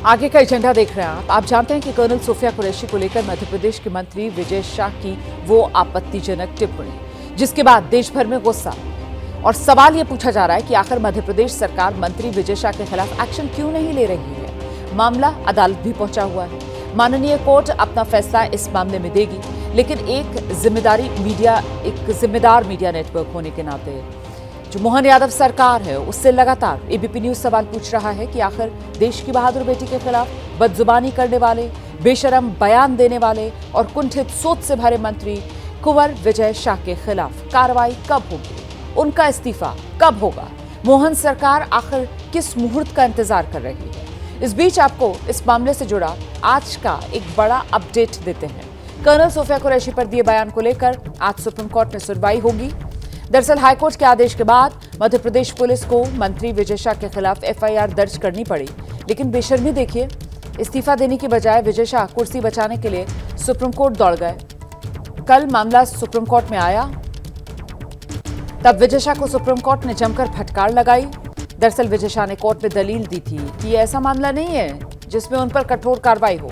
आगे का एजेंडा देख रहे हैं आप जानते हैं कि कर्नल सोफिया कुरैशी को लेकर मध्य प्रदेश के मंत्री विजय शाह की वो आपत्तिजनक टिप्पणी, जिसके बाद देश भर में गुस्सा और सवाल ये पूछा जा रहा है कि आखिर मध्य प्रदेश सरकार मंत्री विजय शाह के खिलाफ एक्शन क्यों नहीं ले रही है। मामला अदालत भी पहुंचा हुआ है। माननीय कोर्ट अपना फैसला इस मामले में देगी, लेकिन एक जिम्मेदार मीडिया नेटवर्क होने के नाते जो मोहन यादव सरकार है उससे लगातार एबीपी न्यूज सवाल पूछ रहा है कि आखिर देश की बहादुर बेटी के खिलाफ बदजुबानी करने वाले, बेशरम बयान देने वाले और कुंठित सोच से भरे मंत्री कुंवर विजय शाह के खिलाफ कार्रवाई कब होगी, उनका इस्तीफा कब होगा, मोहन सरकार आखिर किस मुहूर्त का इंतजार कर रही है। इस बीच आपको इस मामले से जुड़ा आज का एक बड़ा अपडेट देते हैं। कर्नल सोफिया कुरैशी पर दिए बयान को लेकर आज सुप्रीम कोर्ट में सुनवाई होगी। दरअसल हाईकोर्ट के आदेश के बाद मध्य प्रदेश पुलिस को मंत्री विजय शाह के खिलाफ एफआईआर दर्ज करनी पड़ी, लेकिन बेशर्मी देखिए, इस्तीफा देने की बजाय विजय शाह कुर्सी बचाने के लिए सुप्रीम कोर्ट दौड़ गए। कल मामला सुप्रीम कोर्ट में आया, तब विजय शाह को सुप्रीम कोर्ट ने जमकर फटकार लगाई। दरअसल विजय शाह ने कोर्ट में दलील दी थी कि यह ऐसा मामला नहीं है जिसमें उन पर कठोर कार्रवाई हो।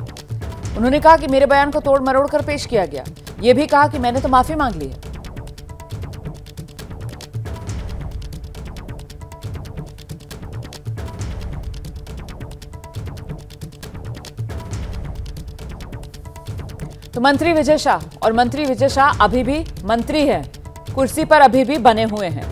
उन्होंने कहा कि मेरे बयान को तोड़ मरोड़ कर पेश किया गया। यह भी कहा कि मैंने तो माफी मांग ली है। तो मंत्री विजय शाह अभी भी मंत्री हैं, कुर्सी पर अभी भी बने हुए हैं।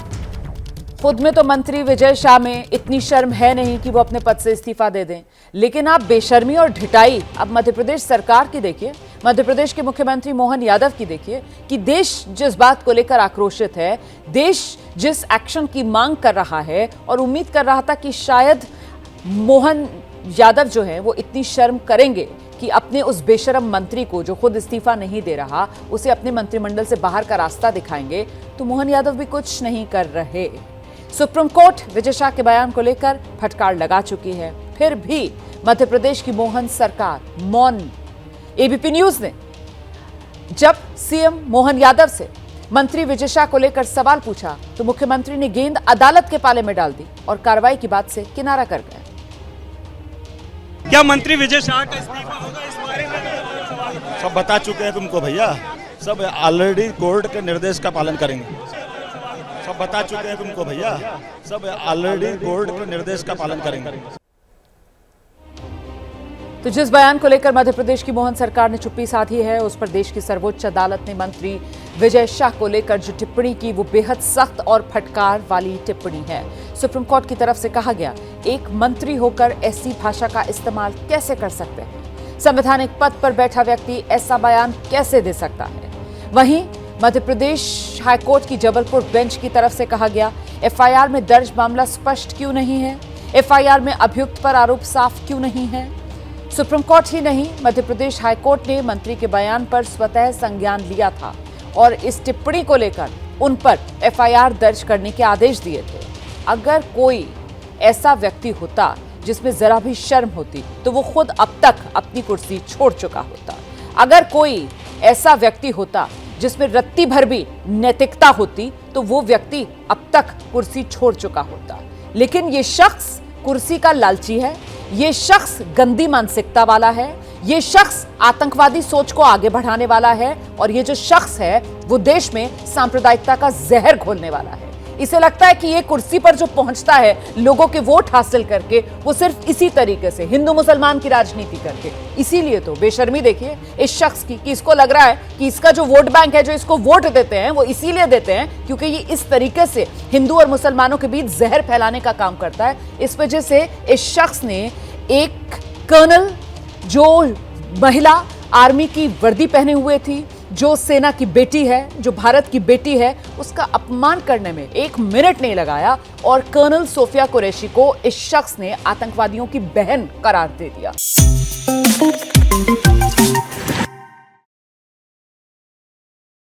खुद में तो मंत्री विजय शाह में इतनी शर्म है नहीं कि वो अपने पद से इस्तीफा दे दें, लेकिन आप बेशर्मी और ढिठाई अब मध्य प्रदेश सरकार की देखिए, मध्य प्रदेश के मुख्यमंत्री मोहन यादव की देखिए कि देश जिस बात को लेकर आक्रोशित है, देश जिस एक्शन की मांग कर रहा है और उम्मीद कर रहा था कि शायद मोहन यादव जो है वो इतनी शर्म करेंगे कि अपने उस बेशरम मंत्री को जो खुद इस्तीफा नहीं दे रहा उसे अपने मंत्रिमंडल से बाहर का रास्ता दिखाएंगे, तो मोहन यादव भी कुछ नहीं कर रहे। सुप्रीम कोर्ट विजय शाह के बयान को लेकर फटकार लगा चुकी है, फिर भी मध्य प्रदेश की मोहन सरकार मौन। एबीपी न्यूज ने जब सीएम मोहन यादव से मंत्री विजय शाह को लेकर सवाल पूछा तो मुख्यमंत्री ने गेंद अदालत के पाले में डाल दी और कार्रवाई की बात से किनारा कर गए। क्या मंत्री विजय शाह का इस्तीफा होगा इस बारे में? सब बता चुके हैं तुमको भैया, सब ऑलरेडी कोर्ट के निर्देश का पालन करेंगे। सब बता चुके हैं तुमको भैया, सब ऑलरेडी कोर्ट के निर्देश का पालन करेंगे। तो जिस बयान को लेकर मध्य प्रदेश की मोहन सरकार ने चुप्पी साधी है, उस पर देश की सर्वोच्च अदालत ने मंत्री विजय शाह को लेकर जो टिप्पणी की वो बेहद सख्त और फटकार वाली टिप्पणी है। सुप्रीम कोर्ट की तरफ से कहा गया, एक मंत्री होकर ऐसी भाषा का इस्तेमाल कैसे कर सकते हैं? संवैधानिक पद पर बैठा व्यक्ति ऐसा बयान कैसे दे सकता है? वहीं मध्य प्रदेश हाईकोर्ट की जबलपुर बेंच की तरफ से कहा गया, एफआईआर में दर्ज मामला स्पष्ट क्यों नहीं है? एफआईआर में अभियुक्त पर आरोप साफ क्यों नहीं है? सुप्रीम कोर्ट ही नहीं, मध्य प्रदेश हाईकोर्ट ने मंत्री के बयान पर स्वतः संज्ञान लिया था और इस टिप्पणी को लेकर उन पर एफआईआर दर्ज करने के आदेश दिए थे। अगर कोई ऐसा व्यक्ति होता जिसमें जरा भी शर्म होती तो वो खुद अब तक अपनी कुर्सी छोड़ चुका होता। अगर कोई ऐसा व्यक्ति होता जिसमें रत्ती भर भी नैतिकता होती तो वो व्यक्ति अब तक कुर्सी छोड़ चुका होता। लेकिन ये शख्स कुर्सी का लालची है, ये शख्स गंदी मानसिकता वाला है, ये शख्स आतंकवादी सोच को आगे बढ़ाने वाला है और ये जो शख्स है वो देश में सांप्रदायिकता का जहर घोलने वाला है। इसे लगता है कि ये कुर्सी पर जो पहुंचता है लोगों के वोट हासिल करके, वो सिर्फ इसी तरीके से हिंदू मुसलमान की राजनीति करके। इसीलिए तो बेशर्मी देखिए इस शख्स की कि इसको लग रहा है कि इसका जो वोट बैंक है, जो इसको वोट देते हैं, वो इसीलिए देते हैं क्योंकि ये इस तरीके से हिंदू और मुसलमानों के बीच जहर फैलाने का काम करता है। इस वजह से इस शख्स ने एक कर्नल जो महिला आर्मी की वर्दी पहने हुए थी, जो सेना की बेटी है, जो भारत की बेटी है, उसका अपमान करने में 1 मिनट नहीं लगाया और कर्नल सोफिया कुरैशी को इस शख्स ने आतंकवादियों की बहन करार दे दिया।